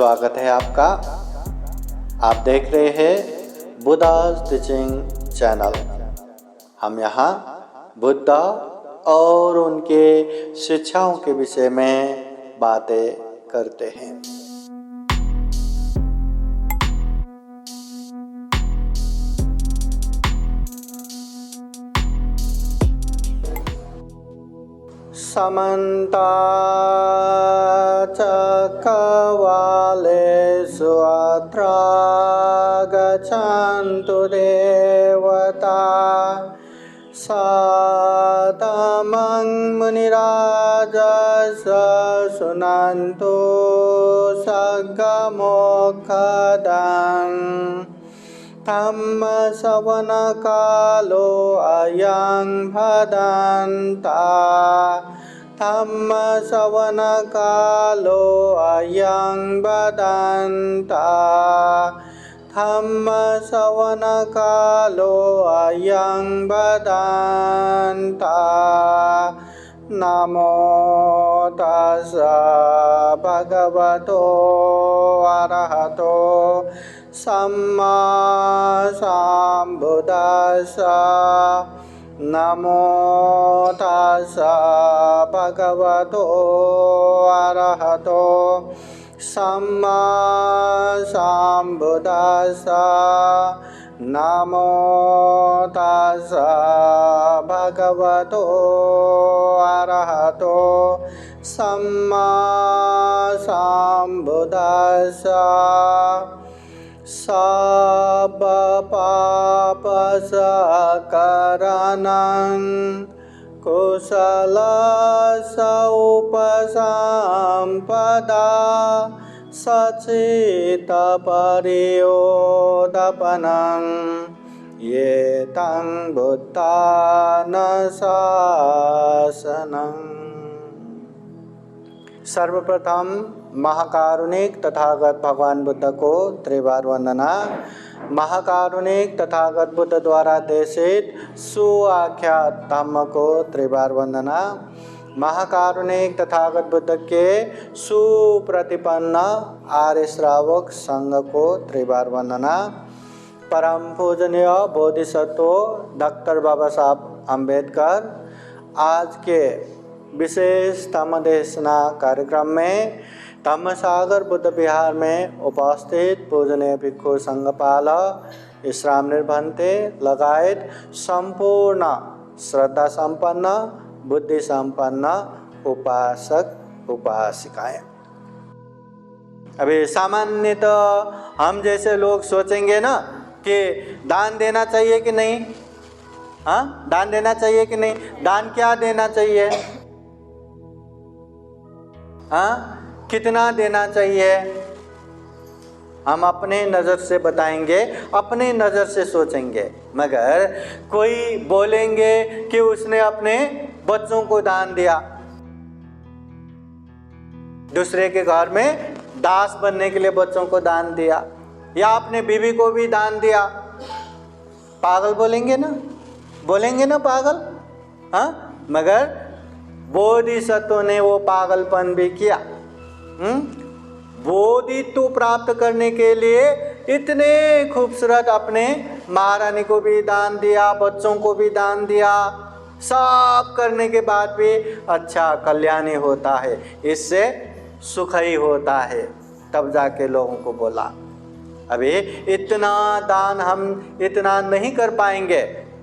स्वागत है आपका। आप देख रहे हैं बुद्धा टीचिंग चैनल। हम यहाँ बुद्ध और उनके शिक्षाओं के विषय में बातें करते हैं। समन्ता चक्रवालेषु अत्रा गच्छन्तु देवता सततं मुनिराजस शृण्वन्तु सद्गमोक्षदं धम्मश्रवणकालो अयं भदन्ता धम्मश्रवणकालो अयं भदन्ता धम्मश्रवणकालो अयं भदन्ता। नमो तस्सा भगवतो अरहतो सम्मा सम्बुद्धास्सा। नमो तस्सा भगवतो अरहतो सम्मा सम्बुद्धास्सा। नमो तस्सा भगवतो अरहतो सम्मा सम्बुद्धास्सा। सर्वपापसकरणं कुशलसुपसम्पदा सच्चित्तपरियोदापनं एतं बुद्धानुशासनम्। सर्वप्रथम महाकारुणिक तथागत भगवान बुद्ध को त्रिवार वंदना। महाकारुणिक तथागत बुद्ध द्वारा देशित सुआख्यात धम्म को त्रिवार वंदना। महाकारुणिक तथागत बुद्ध के सुप्रतिपन्न आर्य श्रावक संघ को त्रिवार वंदना। परम पूजनीय बोधिसत्व डॉक्टर बाबा साहब अम्बेडकर आज के विशेष धम्मदेशना कार्यक्रम में धम्मसागर बुद्ध विहार में उपस्थित पूजनीय भिक्षु संघपाल विश्राम निर्भंते लगायत संपूर्ण श्रद्धा संपन्न बुद्धि संपन्न उपासक उपासिकाएं। अभी सामान्यतः हम जैसे लोग सोचेंगे ना कि दान देना चाहिए कि नहीं। हाँ, दान देना चाहिए कि नहीं। दान क्या देना चाहिए। हाँ, कितना देना चाहिए हम अपने नज़र से बताएंगे, अपने नज़र से सोचेंगे। मगर कोई बोलेंगे कि उसने अपने बच्चों को दान दिया, दूसरे के घर में दास बनने के लिए बच्चों को दान दिया, या अपने बीवी को भी दान दिया। पागल बोलेंगे ना, बोलेंगे ना पागल। हाँ, मगर बोधिसत्व ने वो पागलपन भी किया। बोधित्व प्राप्त करने के लिए इतने खूबसूरत अपने महारानी को भी दान दिया, बच्चों को भी दान दिया, सब करने के बाद भी अच्छा कल्याण ही होता है, इससे सुख ही होता है। तब जाके लोगों को बोला अभी इतना दान हम इतना नहीं कर पाएंगे,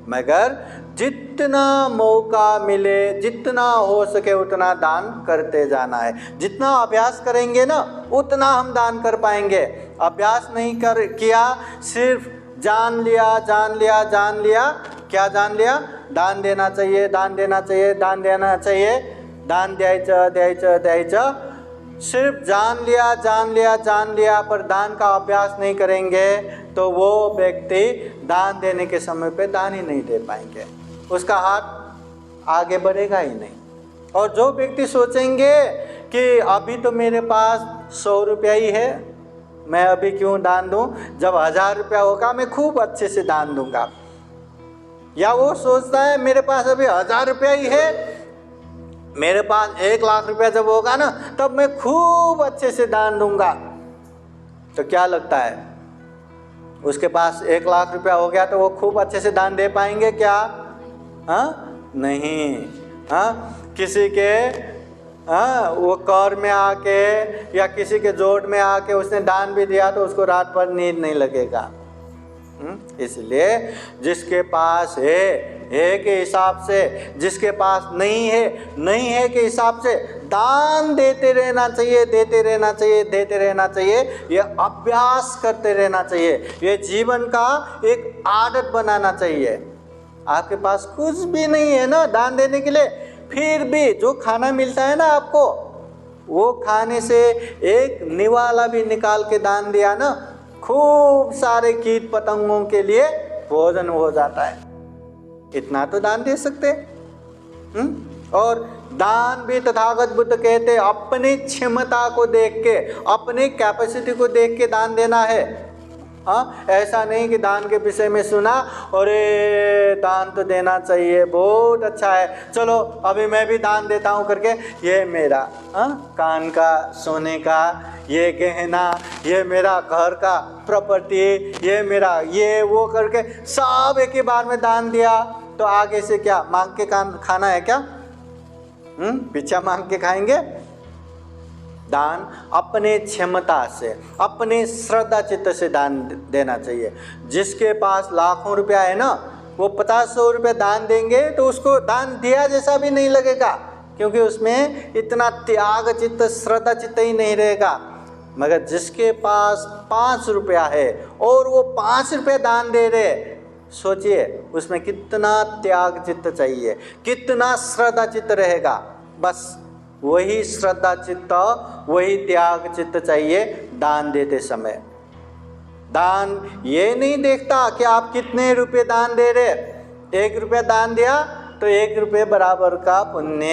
मगर जितना मौका मिले, जितना हो सके उतना दान करते जाना है। जितना अभ्यास करेंगे ना उतना हम दान कर पाएंगे। अभ्यास नहीं किया, सिर्फ जान लिया जान लिया जान लिया। क्या जान लिया। दान देना चाहिए, दान देना चाहिए, दान देना चाहिए, दान द्यायचं द्यायचं द्यायचं। सिर्फ जान लिया जान लिया जान लिया, पर दान का अभ्यास नहीं करेंगे तो वो व्यक्ति दान देने के समय पे दान ही नहीं दे पाएंगे, उसका हाथ आगे बढ़ेगा ही नहीं। और जो व्यक्ति सोचेंगे कि अभी तो मेरे पास 100 रुपया ही है, मैं अभी क्यों दान दूं, जब 1000 रुपया होगा मैं खूब अच्छे से दान दूंगा। या वो सोचता है मेरे पास अभी 1000 रुपया ही है, मेरे पास 1 लाख रुपया जब होगा ना तब मैं खूब अच्छे से दान दूंगा। तो क्या लगता है, उसके पास 1 लाख रुपया हो गया तो वो खूब अच्छे से दान दे पाएंगे क्या? हाँ, नहीं। हाँ, किसी के वो कर में आके या किसी के जोड़ में आके उसने दान भी दिया तो उसको रात भर नींद नहीं लगेगा। इसलिए जिसके पास है के हिसाब से, जिसके पास नहीं है के हिसाब से दान देते रहना चाहिए, देते रहना चाहिए, देते रहना चाहिए। ये अभ्यास करते रहना चाहिए, ये जीवन का एक आदत बनाना चाहिए। आपके पास कुछ भी नहीं है ना दान देने के लिए, फिर भी जो खाना मिलता है ना आपको, वो खाने से एक निवाला भी निकाल के दान दिया ना, खूब सारे कीट पतंगों के लिए भोजन हो जाता है। इतना तो दान दे सकते। और दान भी तथागत बुद्ध कहते अपनी क्षमता को देख के, अपनी कैपेसिटी को देख के दान देना है। हाँ, ऐसा नहीं कि दान के विषय में सुना और दान तो देना चाहिए, बहुत अच्छा है, चलो अभी मैं भी दान देता हूँ करके, ये मेरा कान का सोने का, ये गहना, ये मेरा घर का प्रॉपर्टी, ये मेरा ये वो करके सब एक ही बार में दान दिया तो आगे से क्या मांग के खाना है क्या? पीछा मांग के खाएंगे? दान अपने क्षमता से, अपने श्रद्धा चित्त से दान देना चाहिए। जिसके पास लाखों रुपया है ना, वो 50-100 रुपये दान देंगे तो उसको दान दिया जैसा भी नहीं लगेगा, क्योंकि उसमें इतना त्याग चित्त, श्रद्धा चित्त ही नहीं रहेगा। मगर जिसके पास 5 रुपया है और वो 5 रुपये दान दे रहे, सोचिए उसमें कितना त्याग चित्त चाहिए, कितना श्रद्धा चित्त रहेगा। बस वही श्रद्धा चित्त, वही त्याग चित्त चाहिए दान देते समय। दान ये नहीं देखता कि आप कितने रुपए दान दे रहे। 1 रुपया दान दिया तो 1 रुपये बराबर का पुण्य,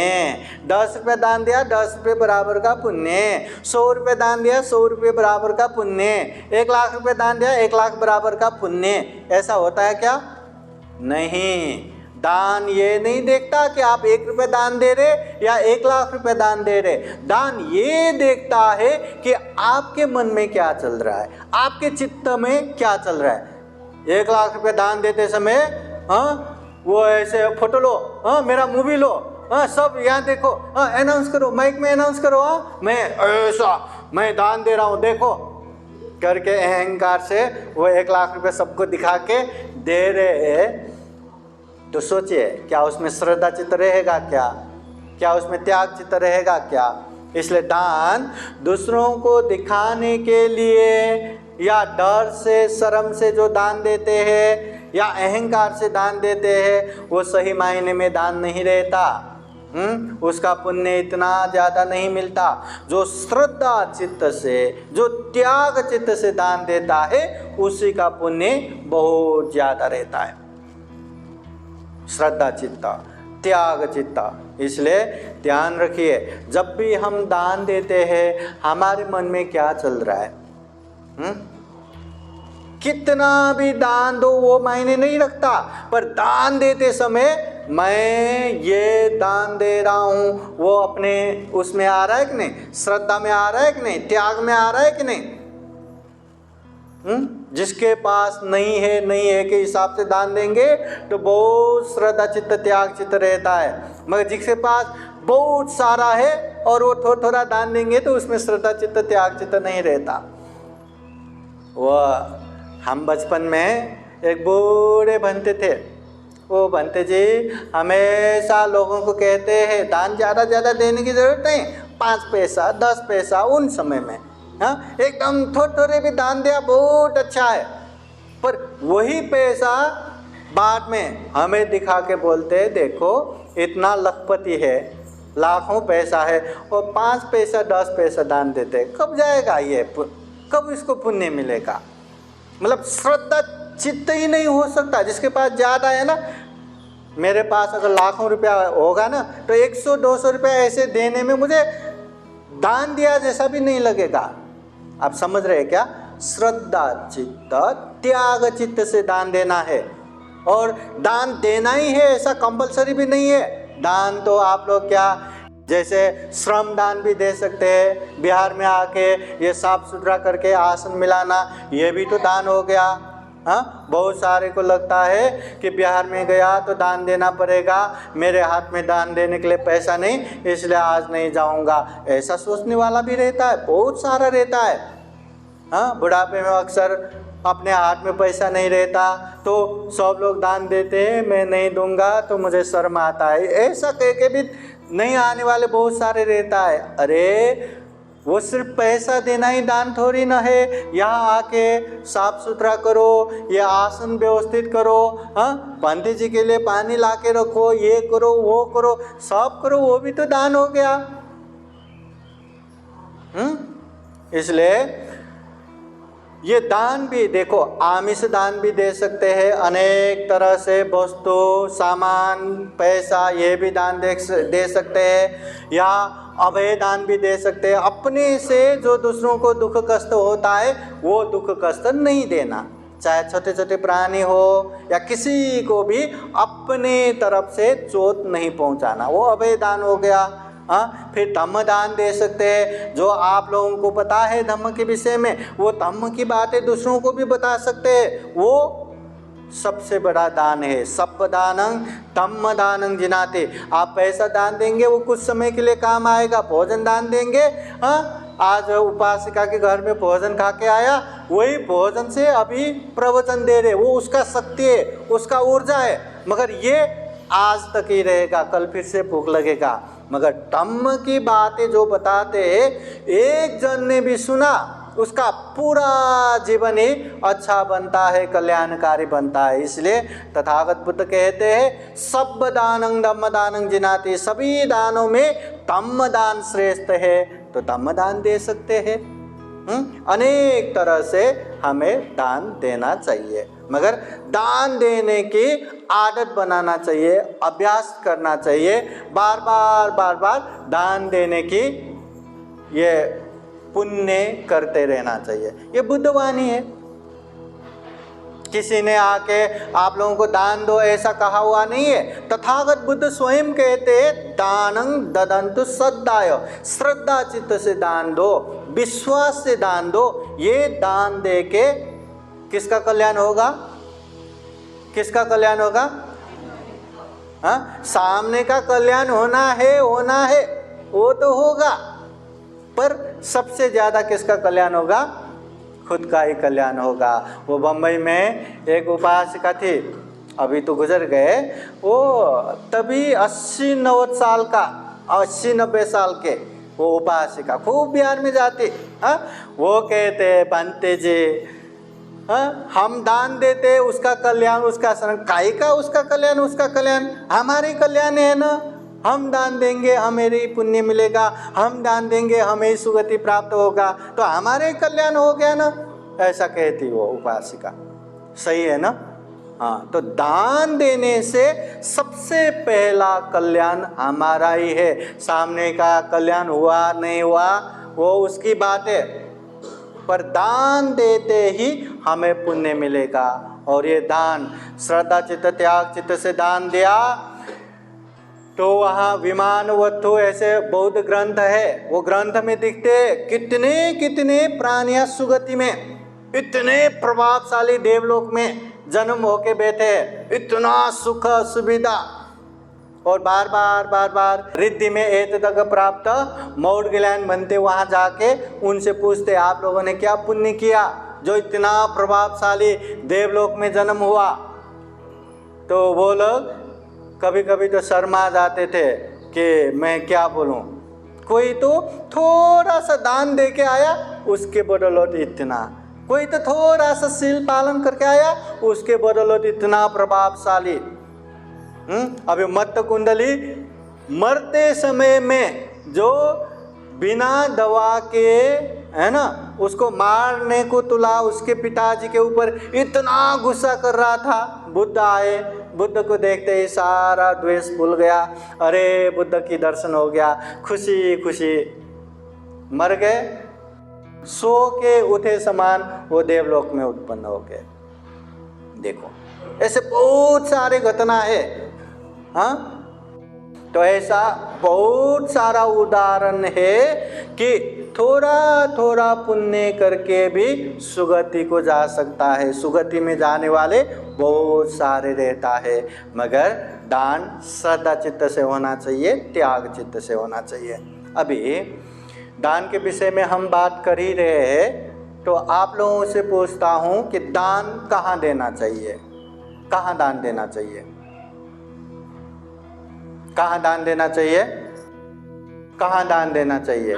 10 रुपये दान दिया 10 रुपये बराबर का पुण्य, 100 रुपये दान दिया 100 रुपये बराबर का पुण्य, 1 लाख रुपये दान दिया 1 लाख बराबर का पुण्य। ऐसा होता है क्या? नहीं। दान ये नहीं देखता कि आप 1 रुपये दान दे रहे या 1 लाख रुपये दान दे रहे। दान ये देखता है कि आपके मन में क्या चल रहा है, आपके चित्त में क्या चल रहा है। 1 लाख रुपये दान देते समय वो ऐसे फोटो लो, मेरा मूवी लो, सब यहाँ देखो, अनाउंस करो, माइक में अनाउंस करो, मैं दान दे रहा हूँ देखो करके अहंकार से वो 1 लाख रुपये सबको दिखा के दे रहे हैं। तो सोचिए क्या उसमें श्रद्धा चित्त रहेगा क्या उसमें त्याग चित्त रहेगा क्या? इसलिए दान दूसरों को दिखाने के लिए या डर से, शर्म से जो दान देते हैं या अहंकार से दान देते हैं, वो सही मायने में दान नहीं रहता। उसका पुण्य इतना ज़्यादा नहीं मिलता। जो श्रद्धा चित्त से, जो त्याग चित्त से दान देता है, उसी का पुण्य बहुत ज़्यादा रहता है। श्रद्धा चित्त, त्याग चित्त। इसलिए ध्यान रखिए, जब भी हम दान देते हैं हमारे मन में क्या चल रहा है। कितना भी दान दो वो मायने नहीं रखता, पर दान देते समय मैं ये दान दे रहा हूँ, वो अपने उसमें आ रहा है कि नहीं, श्रद्धा में आ रहा है कि नहीं, त्याग में आ रहा है कि नहीं। जिसके पास नहीं है के हिसाब से दान देंगे तो बहुत श्रद्धा चित्त, त्याग चित्त रहता है। मगर जिसके पास बहुत सारा है और वो थोड़ा थोड़ा दान देंगे तो उसमें श्रद्धा चित्त, त्याग चित्त नहीं रहता। वह हम बचपन में एक बूढ़े बनते थे, वो बनते जी हमेशा लोगों को कहते हैं दान ज़्यादा देने की ज़रूरत नहीं, 5 पैसा 10 पैसा उन समय में एकदम थोड़े भी दान दिया बहुत अच्छा है। पर वही पैसा बाद में हमें दिखा के बोलते हैं देखो इतना लखपति है, लाखों पैसा है और 5 पैसा 10 पैसा दान देते, कब जाएगा ये, कब इसको पुण्य मिलेगा। मतलब श्रद्धा चित्त ही नहीं हो सकता। जिसके पास ज़्यादा है ना, मेरे पास अगर लाखों रुपया होगा ना तो 100-200 रुपया ऐसे देने में मुझे दान दिया जैसा भी नहीं लगेगा। आप समझ रहे हैं क्या? श्रद्धा चित्त, त्याग चित्त से दान देना है। और दान देना ही है ऐसा कंपलसरी भी नहीं है। दान तो आप लोग क्या जैसे श्रम दान भी दे सकते हैं, बिहार में आके ये साफ सुथरा करके आसन मिलाना, ये भी तो दान हो गया। हाँ, बहुत सारे को लगता है कि बिहार में गया तो दान देना पड़ेगा, मेरे हाथ में दान देने के लिए पैसा नहीं, इसलिए आज नहीं जाऊंगा, ऐसा सोचने वाला भी रहता है, बहुत सारा रहता है। हाँ, बुढ़ापे में अक्सर अपने हाथ में पैसा नहीं रहता तो सब लोग दान देते हैं, मैं नहीं दूंगा तो मुझे शर्म आता है, ऐसा कह के भी नहीं आने वाले बहुत सारे रहता है। अरे वो सिर्फ पैसा देना ही दान थोड़ी ना है, यहाँ आके साफ सुथरा करो, ये आसन व्यवस्थित करो, हाँ, पंडित जी के लिए पानी ला के रखो, ये करो वो करो, सब करो, वो भी तो दान हो गया। इसलिए ये दान भी देखो, आमिष दान भी दे सकते हैं, अनेक तरह से वस्तु सामान पैसा ये भी दान दे सकते हैं, या अभय दान भी दे सकते हैं। अपने से जो दूसरों को दुख कष्ट होता है वो दुख कष्ट नहीं देना, चाहे छोटे छोटे प्राणी हो या किसी को भी अपने तरफ से चोट नहीं पहुंचाना, वो अभय दान हो गया। हाँ, फिर धम्म दान दे सकते हैं, जो आप लोगों को पता है धम्म के विषय में, वो धम्म की बातें दूसरों को भी बता सकते हैं, वो सबसे बड़ा दान है। सप्प दानं धम्म दानं जिनाते। आप पैसा दान देंगे वो कुछ समय के लिए काम आएगा, भोजन दान देंगे, हाँ, आज उपासिका के घर में भोजन खा के आया, वही भोजन से अभी प्रवचन दे रहे, वो उसका शक्ति है, उसका ऊर्जा है, मगर ये आज तक ही रहेगा, कल फिर से भूख लगेगा। मगर धम्म की बातें जो बताते हैं, एक जन ने भी सुना, उसका पूरा जीवन ही अच्छा बनता है, कल्याणकारी बनता है। इसलिए तथागत बुद्ध कहते हैं सब दानं धम्म दानं जिनाति, सभी दानों में धम्म दान श्रेष्ठ है, तो धम्म दान दे सकते हैं। अनेक तरह से हमें दान देना चाहिए, मगर दान देने की आदत बनाना चाहिए, अभ्यास करना चाहिए, बार बार दान देने की ये पुण्य करते रहना चाहिए। ये बुद्धवाणी है। किसी ने आके आप लोगों को दान दो ऐसा कहा हुआ नहीं है। तथागत बुद्ध स्वयं कहते हैं दानं ददन्तु सद्दाय, श्रद्धा चित्त से दान दो, विश्वास से दान दो। ये दान दे के किसका कल्याण होगा? किसका कल्याण होगा? हाँ, सामने का कल्याण होना है वो तो होगा, पर सबसे ज़्यादा किसका कल्याण होगा? खुद का ही कल्याण होगा। वो बम्बई में एक उपासिका थी, अभी तो गुजर गए, वो तभी 80-90 साल का, 80-90 साल के वो उपासिका, खूब बिहार में जाती। हाँ, वो कहते बनते जी, हाँ, हम दान देते उसका कल्याण उसका शरण, काई का उसका कल्याण उसका कल्याण, हमारे कल्याण है ना, हम दान देंगे हमें ही पुण्य मिलेगा, हम दान देंगे हमें सुगति प्राप्त होगा, तो हमारे कल्याण हो गया ना, ऐसा कहती वो उपासिका। सही है ना? हाँ, तो दान देने से सबसे पहला कल्याण हमारा ही है। सामने का कल्याण हुआ नहीं हुआ वो उसकी बात है, पर दान देते ही हमें पुण्य मिलेगा। और ये दान श्रद्धा चित्त त्याग चित्त से दान दिया तो वहाँ विमान वत्थु ऐसे बौद्ध ग्रंथ है, वो ग्रंथ में दिखते कितने कितने प्राणियां सुगति में, इतने प्रभावशाली देवलोक में जन्म होके बैठे, इतना सुख सुविधा, और बार बार रिद्धि में एतदग प्राप्त मौढ़ गिलैन बनते, वहाँ जाके उनसे पूछते आप लोगों ने क्या पुण्य किया जो इतना प्रभावशाली देवलोक में जन्म हुआ? तो वो लोग कभी कभी तो शर्मा जाते थे कि मैं क्या बोलूं, कोई तो थोड़ा सा दान दे के आया उसके बदौलत इतना, कोई तो थोड़ा सा शील पालन करके आया उसके बदौलत इतना प्रभावशाली। अभी मत्त कुंडली मरते समय में जो बिना दवा के है ना उसको मारने को तुला, उसके पिताजी के ऊपर इतना गुस्सा कर रहा था, बुद्ध आए, बुद्ध को देखते ही सारा द्वेष भूल गया, अरे बुद्ध की दर्शन हो गया, खुशी खुशी मर गए, सो के उठे समान वो देवलोक में उत्पन्न हो गए। देखो ऐसे बहुत सारे घटना है। हाँ, तो ऐसा बहुत सारा उदाहरण है कि थोड़ा थोड़ा पुण्य करके भी सुगति को जा सकता है। सुगति में जाने वाले बहुत सारे रहता है, मगर दान श्रद्धा चित्त से होना चाहिए, त्याग चित्त से होना चाहिए। अभी दान के विषय में हम बात कर ही रहे हैं, तो आप लोगों से पूछता हूँ कि दान कहाँ देना चाहिए? कहाँ दान देना चाहिए? कहाँ दान देना चाहिए? कहाँ दान देना चाहिए?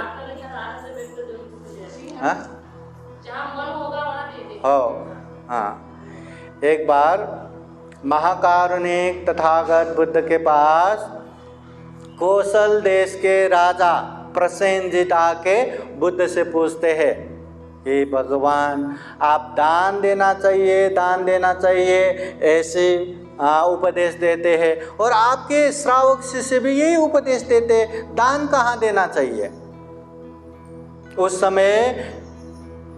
हाँ, हाँ। एक बार महाकारुणिक तथागत बुद्ध के पास कौशल देश के राजा प्रसेनजित आके बुद्ध से पूछते हैं, हे भगवान, आप दान देना चाहिए, दान देना चाहिए, ऐसे उपदेश देते हैं, और आपके श्रावक शिष्य भी यही उपदेश देते हैं, दान कहाँ देना चाहिए? उस समय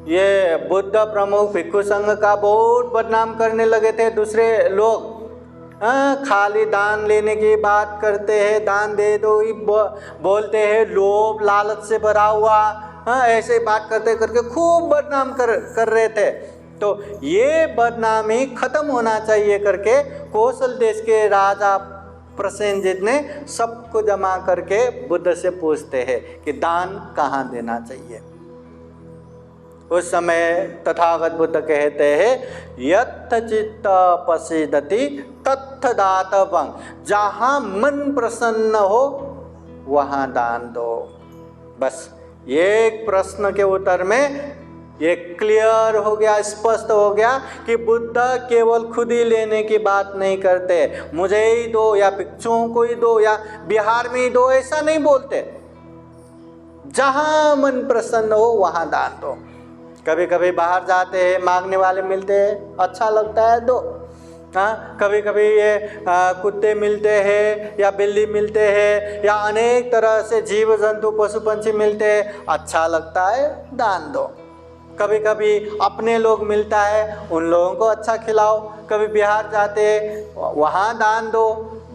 ये बुद्ध प्रमुख भिक्षु संघ का बहुत बदनाम करने लगे थे दूसरे लोग। खाली दान लेने की बात करते हैं, दान दे दो ही बोलते हैं, लोभ लालच से भरा हुआ, ऐसे बात करते करके खूब बदनाम कर रहे थे। तो ये बदनामी खत्म होना चाहिए करके कौशल देश के राजा प्रसेनजित ने सबको जमा करके बुद्ध से पूछते हैं कि दान कहाँ देना चाहिए। उस समय तथागत बुद्ध कहते हैं, यत् चित्त प्रसीदति तत् दातव्यं, जहाँ मन प्रसन्न हो वहाँ दान दो। बस एक प्रश्न के उत्तर में ये क्लियर हो गया, स्पष्ट हो गया कि बुद्ध केवल खुद ही लेने की बात नहीं करते, मुझे ही दो या भिक्षुओं को ही दो या बिहार में ही दो, ऐसा नहीं बोलते। जहाँ मन प्रसन्न हो वहाँ दान दो। कभी कभी बाहर जाते हैं, मांगने वाले मिलते हैं, अच्छा लगता है दो। हाँ, कभी कभी ये कुत्ते मिलते हैं या बिल्ली मिलते हैं या अनेक तरह से जीव जंतु पशु पंछी मिलते हैं, अच्छा लगता है, दान दो। कभी कभी अपने लोग मिलता है, उन लोगों को अच्छा खिलाओ। कभी बिहार जाते हैं, वहाँ दान दो।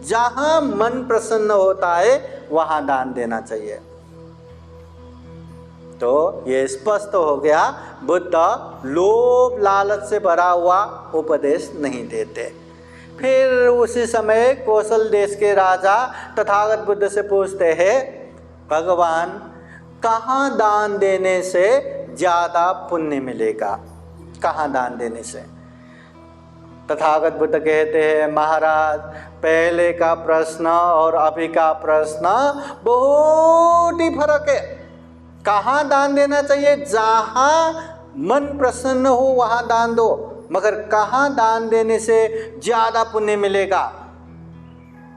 जहाँ मन प्रसन्न होता है वहाँ दान देना चाहिए। तो ये स्पष्ट हो गया, बुद्ध लोभ लालच से भरा हुआ उपदेश नहीं देते। फिर उसी समय कौशल देश के राजा तथागत बुद्ध से पूछते हैं, भगवान, कहाँ दान देने से ज़्यादा पुण्य मिलेगा? कहाँ दान देने से? तथागत बुद्ध कहते हैं, महाराज, पहले का प्रश्न और अभी का प्रश्न बहुत ही फर्क है। कहाँ दान देना चाहिए? जहाँ मन प्रसन्न हो वहाँ दान दो, मगर कहाँ दान देने से ज़्यादा पुण्य मिलेगा?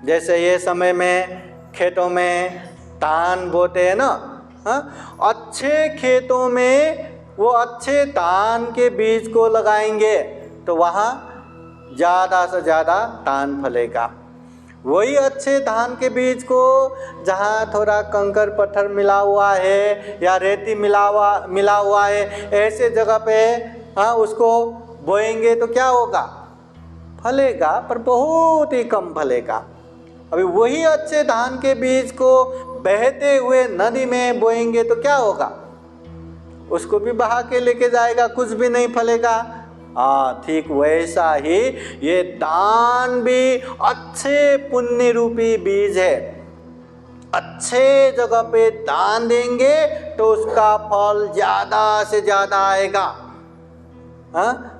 जैसे ये समय में खेतों में धान बोते हैं ना, अच्छे खेतों में वो अच्छे धान के बीज को लगाएंगे तो वहाँ ज़्यादा से ज़्यादा धान फलेगा। वही अच्छे धान के बीज को जहाँ थोड़ा कंकर पत्थर मिला हुआ है या रेती मिला हुआ है, ऐसे जगह पे उसको बोएंगे तो क्या होगा? फलेगा, पर बहुत ही कम फलेगा। अभी वही अच्छे धान के बीज को बहते हुए नदी में बोएंगे तो क्या होगा? उसको भी बहा के लेके जाएगा, कुछ भी नहीं फलेगा। ठीक वैसा ही ये दान भी अच्छे पुण्य रूपी बीज है। अच्छे जगह पे दान देंगे तो उसका फल ज़्यादा से ज़्यादा आएगा।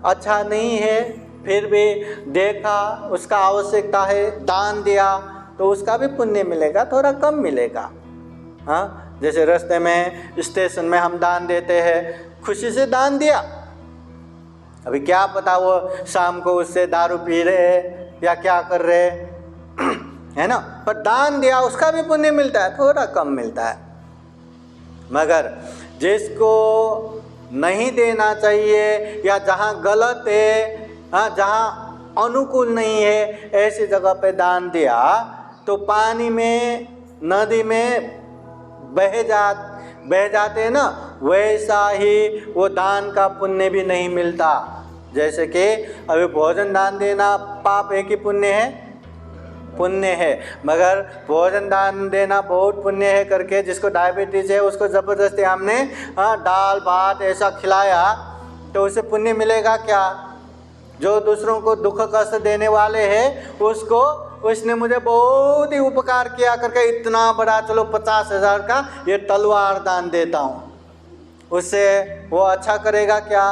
अच्छा नहीं है, फिर भी देखा उसका आवश्यकता है, दान दिया तो उसका भी पुण्य मिलेगा, थोड़ा कम मिलेगा। जैसे रास्ते में स्टेशन में हम दान देते हैं, खुशी से दान दिया, अभी क्या पता वो शाम को उससे दारू पी रहे या क्या कर रहे है ना, पर दान दिया उसका भी पुण्य मिलता है, थोड़ा कम मिलता है। मगर जिसको नहीं देना चाहिए या जहाँ गलत है, जहाँ अनुकूल नहीं है, ऐसी जगह पे दान दिया तो पानी में, नदी में बह जाते हैं ना, वैसा ही वो दान का पुण्य भी नहीं मिलता। जैसे कि अभी भोजन दान देना पाप है कि पुण्य है? पुण्य है। मगर भोजन दान देना बहुत पुण्य है करके जिसको डायबिटीज है उसको ज़बरदस्ती हमने दाल भात ऐसा खिलाया तो उसे पुण्य मिलेगा क्या? जो दूसरों को दुख कष्ट देने वाले हैं उसको उसने मुझे बहुत ही उपकार किया करके इतना बड़ा, चलो 50,000 का ये तलवार दान देता हूँ, उससे वो अच्छा करेगा क्या?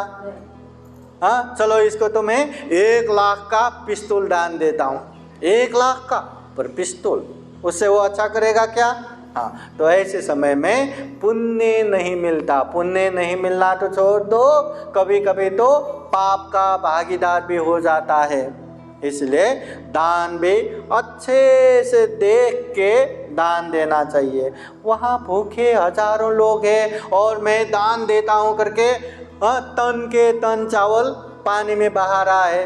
हाँ, चलो इसको तो मैं 1 लाख का पिस्तौल दान देता हूँ, 1 लाख का पर पिस्तौल, उससे वो अच्छा करेगा क्या? हाँ, तो ऐसे समय में पुण्य नहीं मिलता। पुण्य नहीं मिलना तो छोड़ दो, कभी कभी तो पाप का भागीदार भी हो जाता है। इसलिए दान भी अच्छे से देख के दान देना चाहिए। वहाँ भूखे हजारों लोग हैं और मैं दान देता हूँ करके तन के तन चावल पानी में बहा रहा है,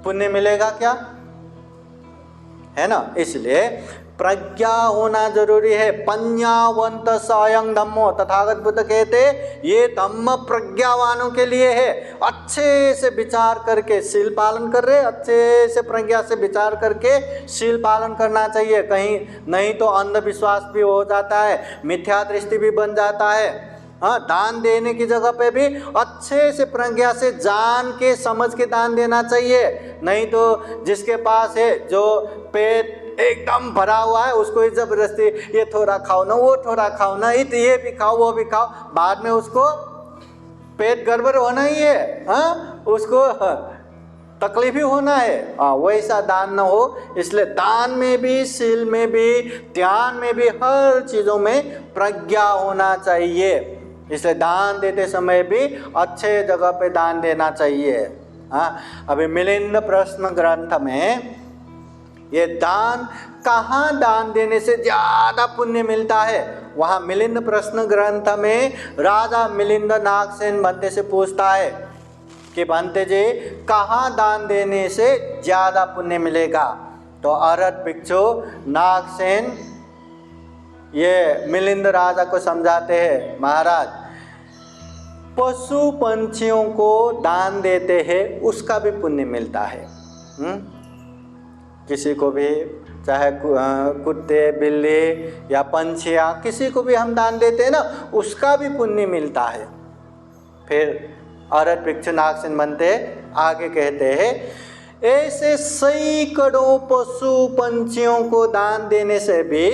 पुण्य मिलेगा क्या? है ना? इसलिए प्रज्ञा होना जरूरी है। पඤ्ञावंत स्वयं धम्मो, तथागत बुद्ध कहते ये धम्म प्रज्ञावानों के लिए है। अच्छे से विचार करके शील पालन कर रहे, अच्छे से प्रज्ञा से विचार करके शील पालन करना चाहिए। कहीं नहीं तो अंधविश्वास भी हो जाता है, मिथ्या दृष्टि भी बन जाता है। हाँ, दान देने की जगह पे भी अच्छे से प्रज्ञा से जान के समझ के दान देना चाहिए। नहीं तो जिसके पास है, जो पेट एकदम भरा हुआ है, उसको जबरदस्ती ये थोड़ा खाओ ना, वो थोड़ा खाओ ना, ये भी खाओ वो भी खाओ, बाद में उसको पेट गड़बड़ होना ही है। हाँ, उसको तकलीफ ही होना है। वैसा दान ना हो। इसलिए दान में भी, शील में भी, ध्यान में भी, हर चीज़ों में प्रज्ञा होना चाहिए। इसलिए दान देते समय भी अच्छे जगह पे दान देना चाहिए। हाँ, अभी मिलिंद प्रश्न ग्रंथ में ये दान कहाँ दान देने से ज़्यादा पुण्य मिलता है, वहाँ मिलिंद प्रश्न ग्रंथ में राजा मिलिंद नागसेन भंते से पूछता है कि भंते जी कहाँ दान देने से ज़्यादा पुण्य मिलेगा? तो अरहत भिक्षु नागसेन ये मिलिंद राजा को समझाते हैं, महाराज पशु पंछियों को दान देते हैं उसका भी पुण्य मिलता है। किसी को भी, चाहे कुत्ते बिल्ली या पंछियाँ, किसी को भी हम दान देते हैं ना, उसका भी पुण्य मिलता है। फिर अरहत भिक्षु नागसेन भंते आगे कहते हैं, ऐसे सैकड़ों पशु पंछियों को दान देने से भी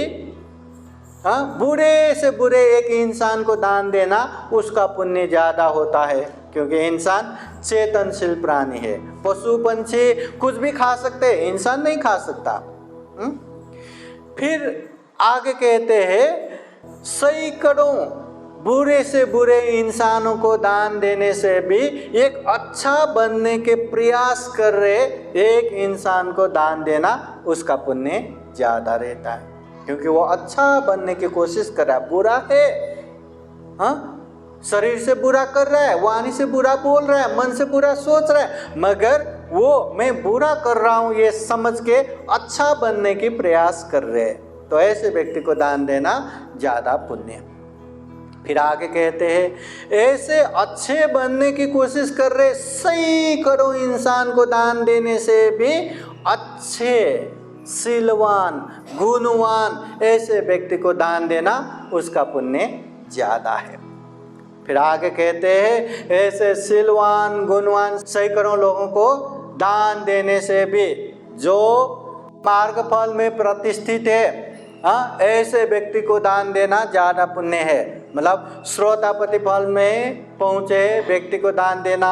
बुरे से बुरे एक इंसान को दान देना उसका पुण्य ज़्यादा होता है, क्योंकि इंसान चेतनशील प्राणी है। पशु पंछी कुछ भी खा सकते हैं, इंसान नहीं खा सकता। फिर आगे कहते हैं सैकड़ों बुरे से बुरे इंसानों को दान देने से भी एक अच्छा बनने के प्रयास कर रहे एक इंसान को दान देना उसका पुण्य ज़्यादा रहता है, क्योंकि वो अच्छा बनने की कोशिश कर रहा है। बुरा है, हाँ, शरीर से बुरा कर रहा है, वाणी से बुरा बोल रहा है, मन से बुरा सोच रहा है, मगर वो मैं बुरा कर रहा हूँ ये समझ के अच्छा बनने की प्रयास कर रहे हैं, तो ऐसे व्यक्ति को दान देना ज़्यादा पुण्य। फिर आगे कहते हैं ऐसे अच्छे बनने की कोशिश कर रहे सैकड़ों इंसान को दान देने से भी अच्छे शीलवान गुणवान ऐसे व्यक्ति को दान देना उसका पुण्य ज़्यादा है। फिर आगे कहते हैं ऐसे शीलवान गुणवान सैकड़ों लोगों को दान देने से भी जो मार्गफल में प्रतिष्ठित है, हाँ, ऐसे व्यक्ति को दान देना ज़्यादा पुण्य है। मतलब श्रोतापति फल में पहुँचे व्यक्ति को दान देना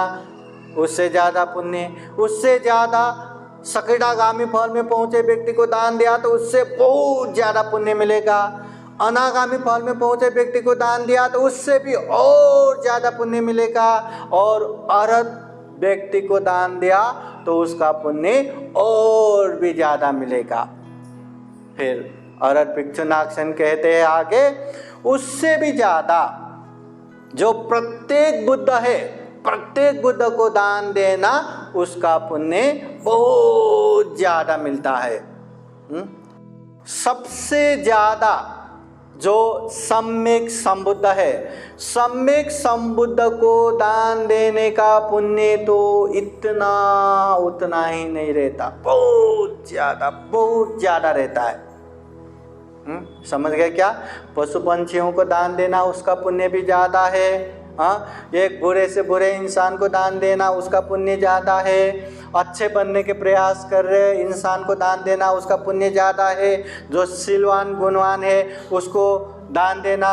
उससे ज़्यादा पुण्य, उससे ज़्यादा सकीडागामी फल में पहुँचे व्यक्ति को दान दिया तो उससे बहुत ज़्यादा पुण्य मिलेगा। अनागामी फल में पहुँचे व्यक्ति को दान दिया तो उससे भी और ज़्यादा पुण्य मिलेगा। और अरहत व्यक्ति को दान दिया तो उसका पुण्य और भी ज़्यादा मिलेगा। फिर अरहत भिक्षु नागसेन कहते हैं आगे, उससे भी ज़्यादा जो प्रत्येक बुद्ध है, प्रत्येक बुद्ध को दान देना उसका पुण्य बहुत ज़्यादा मिलता है। सबसे ज़्यादा जो सम्यक संबुद्ध है, सम्यक संबुद्ध को दान देने का पुण्य तो इतना उतना ही नहीं रहता, बहुत ज़्यादा रहता है। समझ गए क्या? पशु पंछियों को दान देना उसका पुण्य भी ज़्यादा है। हाँ, एक बुरे से बुरे इंसान को दान देना उसका पुण्य ज़्यादा है। अच्छे बनने के प्रयास कर रहे इंसान को दान देना उसका पुण्य ज़्यादा है। जो शीलवान गुणवान है उसको दान देना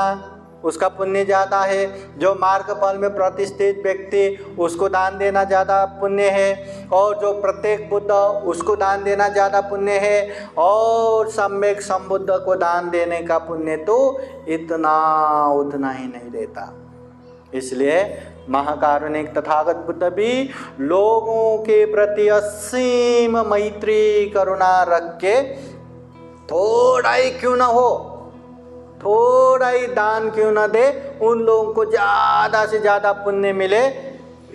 उसका पुण्य ज़्यादा है। जो मार्ग फल में प्रतिष्ठित व्यक्ति उसको दान देना ज़्यादा पुण्य है। और जो प्रत्येक बुद्ध उसको दान देना ज़्यादा पुण्य है। और सम्यक संबुद्ध को दान देने का पुण्य तो इतना उतना ही नहीं देता। इसलिए महाकारुणिक तथागत बुद्ध भी लोगों के प्रति असीम मैत्री करुणा रख के थोड़ा ही क्यों ना हो, थोड़ा ही दान क्यों ना दे, उन लोगों को ज़्यादा से ज़्यादा पुण्य मिले,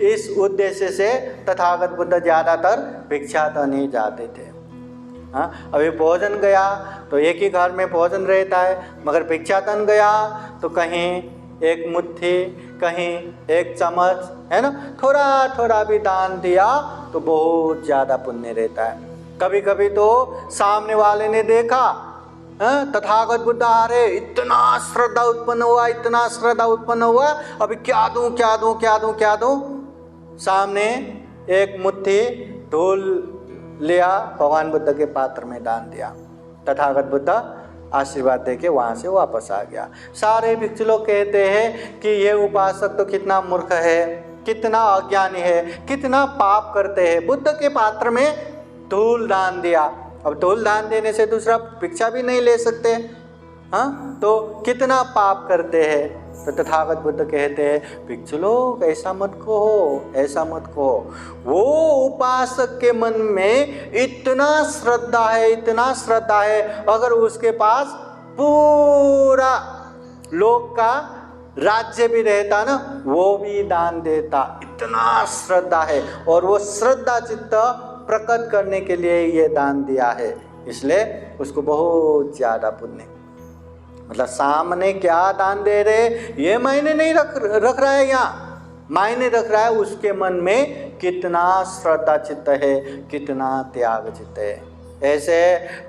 इस उद्देश्य से तथागत बुद्ध ज़्यादातर भिक्षाटन ही जाते थे। हाँ, अभी भोजन गया तो एक ही घर में भोजन रहता है, मगर भिक्षाटन गया तो कहीं एक मुट्ठी, कहीं एक चम्मच, है ना, थोड़ा थोड़ा भी दान दिया तो बहुत ज़्यादा पुण्य रहता है। कभी कभी तो सामने वाले ने देखा तथागत बुद्ध आ रहे, इतना श्रद्धा उत्पन्न हुआ, इतना श्रद्धा उत्पन्न हुआ, अभी क्या दूं क्या दूं क्या दूं क्या दूं, सामने एक मुट्ठी धूल लिया, भगवान बुद्ध के पात्र में दान दिया। तथागत बुद्ध आशीर्वाद देके वहाँ से वापस आ गया। सारे भिक्षु लोग कहते हैं कि ये उपासक तो कितना मूर्ख है, कितना अज्ञानी है, कितना पाप करते हैं, बुद्ध के पात्र में धूल दान दिया। अब धूल दान देने से दूसरा भिक्षा भी नहीं ले सकते, हाँ, तो कितना पाप करते हैं। तो तथागत बुद्ध कहते हैं भिक्षु लोग ऐसा मत कहो, ऐसा मत कहो। वो उपासक के मन में इतना श्रद्धा है, इतना श्रद्धा है, अगर उसके पास पूरा लोक का राज्य भी रहता ना, वो भी दान देता, इतना श्रद्धा है। और वो श्रद्धा चित्त प्रकट करने के लिए ये दान दिया है, इसलिए उसको बहुत ज़्यादा पुण्य। मतलब सामने क्या दान दे रहे ये मायने नहीं रख रहा है, यहाँ मायने रख रहा है उसके मन में कितना श्रद्धा चित्त है, कितना त्याग चित्त है। ऐसे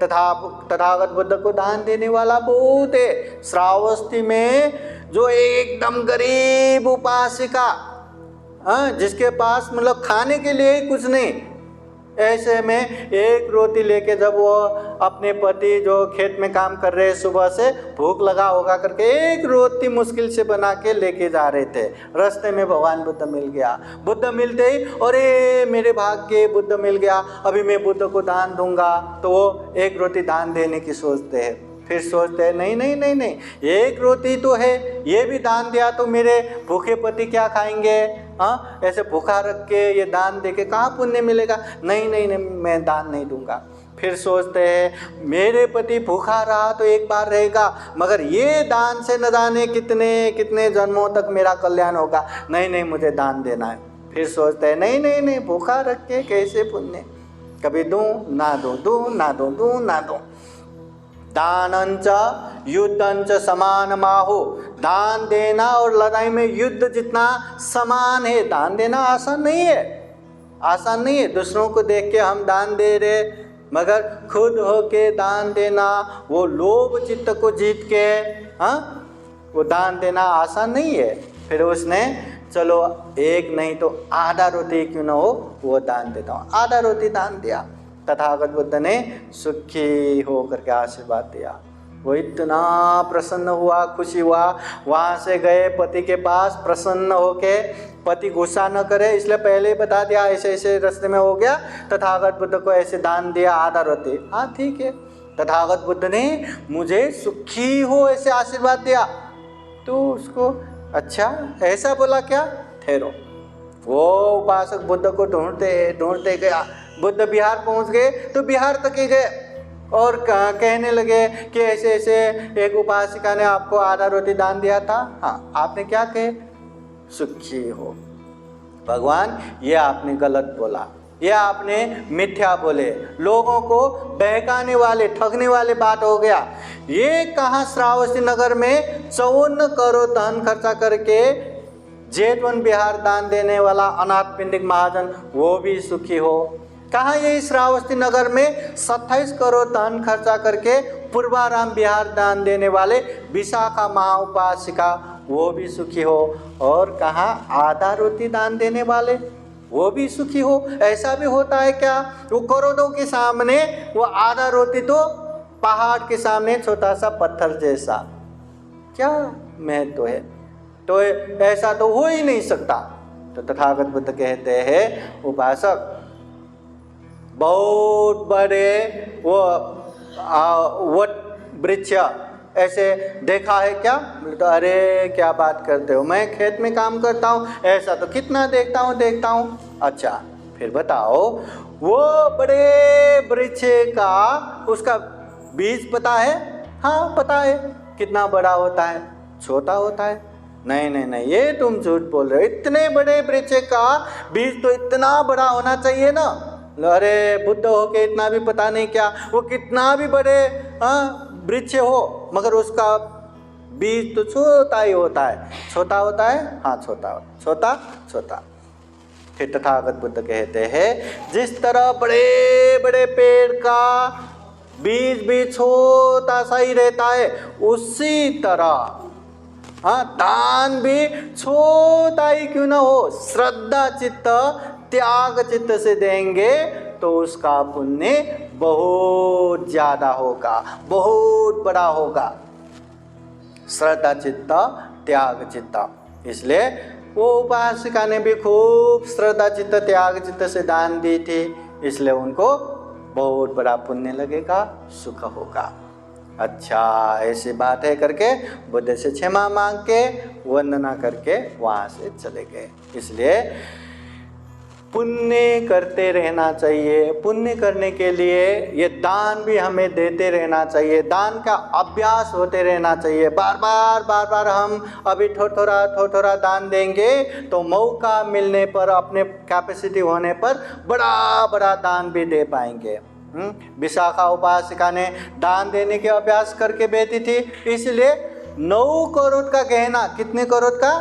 तथागत बुद्ध को दान देने वाला बहुत है। श्रावस्ती में जो एकदम गरीब उपासिका, जिसके पास मतलब खाने के लिए कुछ नहीं, ऐसे में एक रोटी लेके जब वो अपने पति जो खेत में काम कर रहे सुबह से, भूख लगा होगा करके एक रोटी मुश्किल से बना के लेके जा रहे थे, रास्ते में भगवान बुद्ध मिल गया। बुद्ध मिलते ही अरे मेरे भाग्य बुद्ध मिल गया, अभी मैं बुद्ध को दान दूंगा, तो वो एक रोटी दान देने की सोचते हैं। फिर सोचते हैं नहीं नहीं नहीं नहीं, एक रोटी तो है, ये भी दान दिया तो मेरे भूखे पति क्या खाएंगे, हाँ, ऐसे भूखा रख के ये दान दे के कहाँ पुण्य मिलेगा, नहीं नहीं नहीं मैं दान नहीं दूंगा। फिर सोचते हैं मेरे पति भूखा रहा तो एक बार रहेगा, मगर ये दान से न जाने कितने कितने जन्मों तक मेरा कल्याण होगा, नहीं नहीं मुझे दान देना है। फिर सोचते हैं नहीं नहीं नहीं भूखा रख के कैसे पुण्य, कभी दूँ ना दूँ, दूँ ना दूँ, दूँ ना दूँ। दानंच युद्धंच समान माहो, दान देना और लड़ाई में युद्ध जितना समान है। दान देना आसान नहीं है, आसान नहीं है। दूसरों को देख के हम दान दे रहे, मगर खुद होके दान देना, वो लोभ चित्त को जीत के, हाँ, वो दान देना आसान नहीं है। फिर उसने चलो एक नहीं तो आधा रोटी क्यों ना हो वो दान देता हूँ, आधा रोटी दान दिया। तथागत बुद्ध ने सुखी हो करके आशीर्वाद दिया। वो इतना प्रसन्न हुआ, खुशी हुआ। वहाँ से गए पति के पास प्रसन्न होके, पति गुस्सा न करे इसलिए पहले ही बता दिया ऐसे ऐसे रास्ते में हो गया, तथागत बुद्ध को ऐसे दान दिया आधा रोटी, हाँ ठीक है। तथागत बुद्ध ने मुझे सुखी हो ऐसे आशीर्वाद दिया, तो उसको अच्छा ऐसा बोला क्या, ठहरो। वो उपासक बुद्ध को ढूंढते ढूंढते गया। बुद्ध बिहार पहुंच गए तो बिहार तक ही गए और कहने लगे कि ऐसे ऐसे एक उपासिका ने आपको आधा रोटी दान दिया था, हाँ आपने क्या कहे, सुखी हो। भगवान ये आपने गलत बोला, या आपने मिथ्या बोले, लोगों को बहकाने वाले, ठगने वाले बात हो गया। ये कहाँ श्रावस्ती नगर में 54 करोड़ धन खर्चा करके जेठवन बिहार दान देने वाला अनाथ पिंडिक महाजन वो भी सुखी हो। कहाँ ये श्रावस्ती नगर में 27 करोड़ धन खर्चा करके पूर्वाराम बिहार दान देने वाले विशाखा महाउपासिका वो भी सुखी हो। और कहाँ आधा रोटी दान देने वाले वो भी सुखी हो। ऐसा भी होता है क्या? वो करोड़ों के सामने वो आधा रोटी तो पहाड़ के सामने छोटा सा पत्थर जैसा, क्या महत्व है? तो ऐसा तो हो ही नहीं सकता। तो तथागत बुद्ध कहते हैं उपासक बहुत बड़े वो वट वृक्ष ऐसे देखा है क्या? तो अरे क्या बात करते हो, मैं खेत में काम करता हूँ, ऐसा तो कितना देखता हूँ। अच्छा फिर बताओ, वो बड़े वृक्ष का उसका बीज पता है? हाँ पता है। कितना बड़ा होता है? छोटा होता है। नहीं, ये तुम झूठ बोल रहे हो। इतने बड़े वृक्ष का बीज तो इतना बड़ा होना चाहिए ना। अरे बुद्ध हो के इतना भी पता नहीं क्या? वो कितना भी बड़े वृक्ष हो मगर उसका बीज तो छोटा ही होता है। छोटा होता है? हाँ छोटा। फिर तथागत बुद्ध कहते हैं जिस तरह बड़े बड़े पेड़ का बीज भी छोटा सा ही रहता है, उसी तरह दान भी छोटा ही क्यों ना हो, श्रद्धा चित्त त्याग चित्त से देंगे तो उसका पुण्य बहुत ज़्यादा होगा, बहुत बड़ा होगा। श्रद्धा चित्त त्याग चित्त। इसलिए वो उपासिका ने भी खूब श्रद्धा चित्त त्याग चित्त से दान दी थी, इसलिए उनको बहुत बड़ा पुण्य लगेगा, सुख होगा। अच्छा ऐसी बात है करके बुद्ध से क्षमा मांग के वंदना करके वहाँ से चले गए। इसलिए पुण्य करते रहना चाहिए। पुण्य करने के लिए ये दान भी हमें देते रहना चाहिए, दान का अभ्यास होते रहना चाहिए। बार बार हम अभी थोड़ा दान देंगे तो मौका मिलने पर, अपने कैपेसिटी होने पर बड़ा दान भी दे पाएंगे। विशाखा उपासिका ने दान देने के अभ्यास करके बैठी थी, इसलिए 9 करोड़ का गहना, कितने करोड़ का?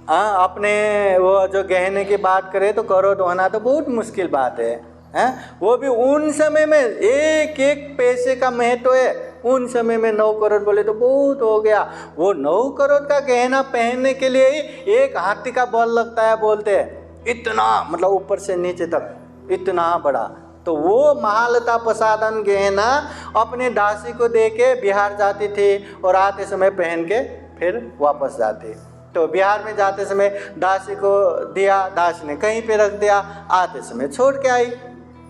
अपने वो जो गहने की बात करें तो करोड़ होना तो बहुत मुश्किल बात है। वो भी उन समय में एक पैसे का महत्व है। उन समय में 9 करोड़ बोले तो बहुत हो गया। वो 9 करोड़ का गहना पहनने के लिए ही एक हाथी का बल लगता है बोलते हैं, इतना मतलब ऊपर से नीचे तक इतना बड़ा। तो वो महालता प्रसादन गहना अपने दासी को दे के बिहार जाती थी और आते समय पहन के फिर वापस जाती। तो बिहार में जाते समय दासी को दिया, दासी ने कहीं पे रख दिया, आते समय छोड़ के आई।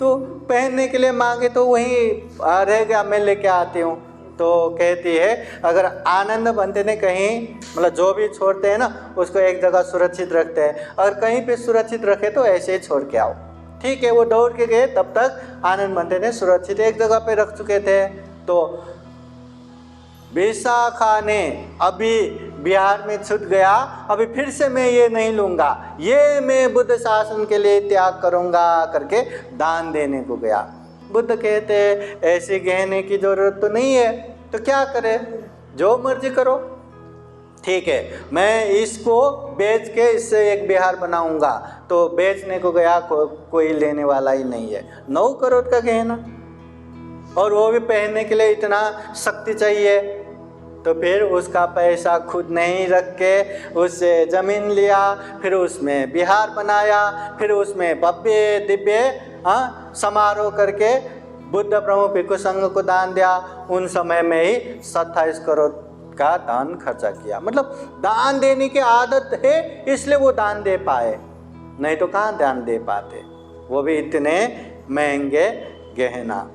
तो पहनने के लिए मांगे तो वहीं रह गया, मैं लेके आती हूँ। तो कहती है अगर आनंद बनते ने कहीं मतलब जो भी छोड़ते हैं ना उसको एक जगह सुरक्षित रखते हैं, अगर कहीं पे सुरक्षित रखे तो ऐसे ही छोड़ के आओ। ठीक है, वो दौड़ के गए, तब तक आनंद बनते ने सुरक्षित एक जगह पे रख चुके थे। तो विशाखा ने अभी बिहार में छूट गया, अभी फिर से मैं ये नहीं लूँगा, ये मैं बुद्ध शासन के लिए त्याग करूँगा करके दान देने को गया। बुद्ध कहते ऐसे गहने की ज़रूरत तो नहीं है, तो क्या करे, जो मर्जी करो। ठीक है, मैं इसको बेच के इससे एक बिहार बनाऊँगा। तो बेचने को गया, कोई लेने वाला ही नहीं है। 9 करोड़ का गहना, और वो भी पहनने के लिए इतना शक्ति चाहिए। तो फिर उसका पैसा खुद नहीं रख के उससे ज़मीन लिया, फिर उसमें बिहार बनाया, फिर उसमें भव्य दिव्य समारोह करके बुद्ध प्रमुख भिक्षु संघ को दान दिया। उन समय में ही 27 करोड़ का दान खर्चा किया। मतलब दान देने की आदत है, इसलिए वो दान दे पाए, नहीं तो कहाँ दान दे पाते, वो भी इतने महंगे गहना।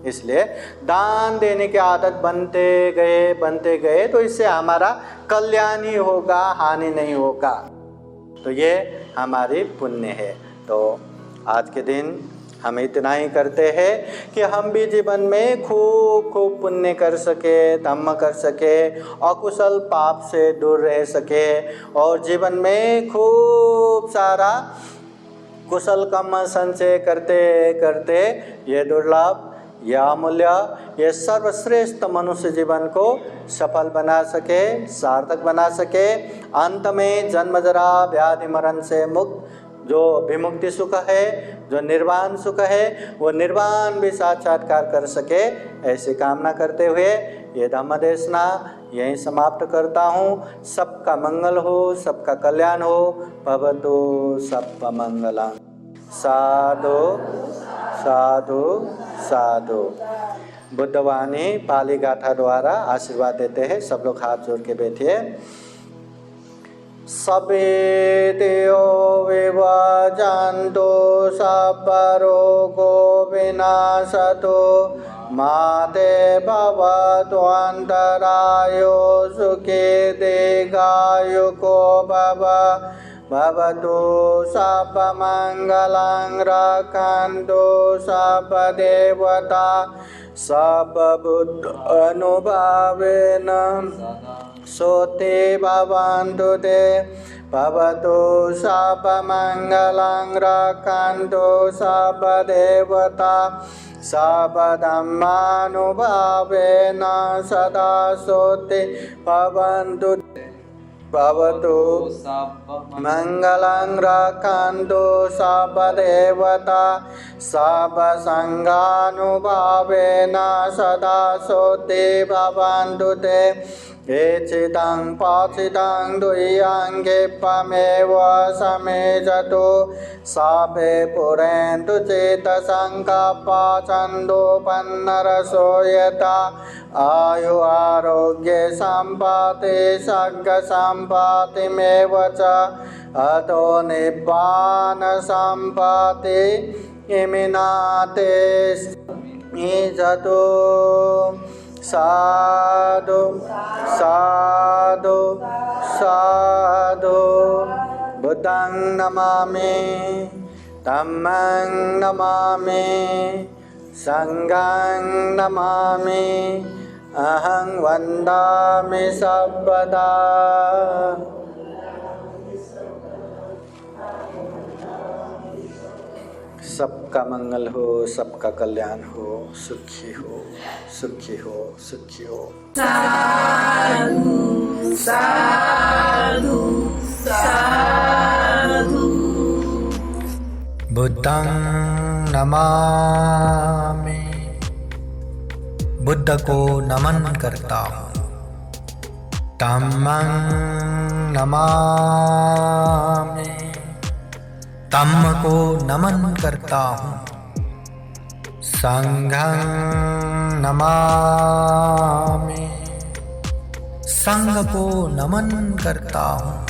इसलिए दान देने की आदत बनते गए तो इससे हमारा कल्याण ही होगा, हानि नहीं होगा। तो ये हमारी पुण्य है। तो आज के दिन हम इतना ही करते हैं कि हम भी जीवन में खूब पुण्य कर सके, धम्म कर सके, अकुशल पाप से दूर रह सके और जीवन में खूब सारा कुशल कर्म संचय करते करते ये दुर्लभ, यह अमूल्य, ये सर्वश्रेष्ठ मनुष्य जीवन को सफल बना सके, सार्थक बना सके। अंत में जन्म जरा व्याधि मरण से मुक्त जो विमुक्ति सुख है, जो निर्वाण सुख है, वो निर्वाण भी साक्षात्कार कर सके, ऐसी कामना करते हुए ये धम्म देशना यहीं समाप्त करता हूँ। सबका मंगल हो, सबका कल्याण हो। भवतु सबका मंगलम। साधु साधु साधु। बुद्धवाणी पाली गाथा द्वारा आशीर्वाद देते हैं। सब लोग हाथ जोड़ के बैठिए। सवेदेयो विभाजन्तो सबरोगो विनाशतो माते भवतु अन्तरायो सुखे दीर्घायुको भव। भवतु सर्वमङ्गलं रक्षन्तु सर्वदेवता सर्वभूत अनुभावेन सोते भवन्तु ते। भवतु सर्वमङ्गलं रक्षन्तु सर्वदेवता सर्वधर्मानुभावेन सदा सोते भवन्तु। भवतु मङ्गलं रक्षन्तु सर्वदेवता सर्वसङ्गानुभावेन सदा सोते भवन्तु ते। एचिदं पाचिदं द्वय्यङ्गिपमेव समेजतु सापे पुरेन्तु चेतसङ्कपा छन्दोपन्नरसो यथा आयु आरोग्य सम्पत्ति सर्ग सम्पत्तिमेव च अतो निब्बान सम्पत्ति इमिनाते निजतु। साधु साधु साधु। बुद्धं नमामि धम्मं नमामि संघं नमामि अहं वन्दामि सर्वदा। सबका मंगल हो, सबका कल्याण हो, सुखी हो, सुखी हो, सुखी हो। साधु साधु साधु। बुद्धं नमामि, बुद्ध को नमन करता हूँ। धम्मं नमामि, धम्म को नमन करता हूँ। संघं नमामि, संघ को नमन करता हूँ।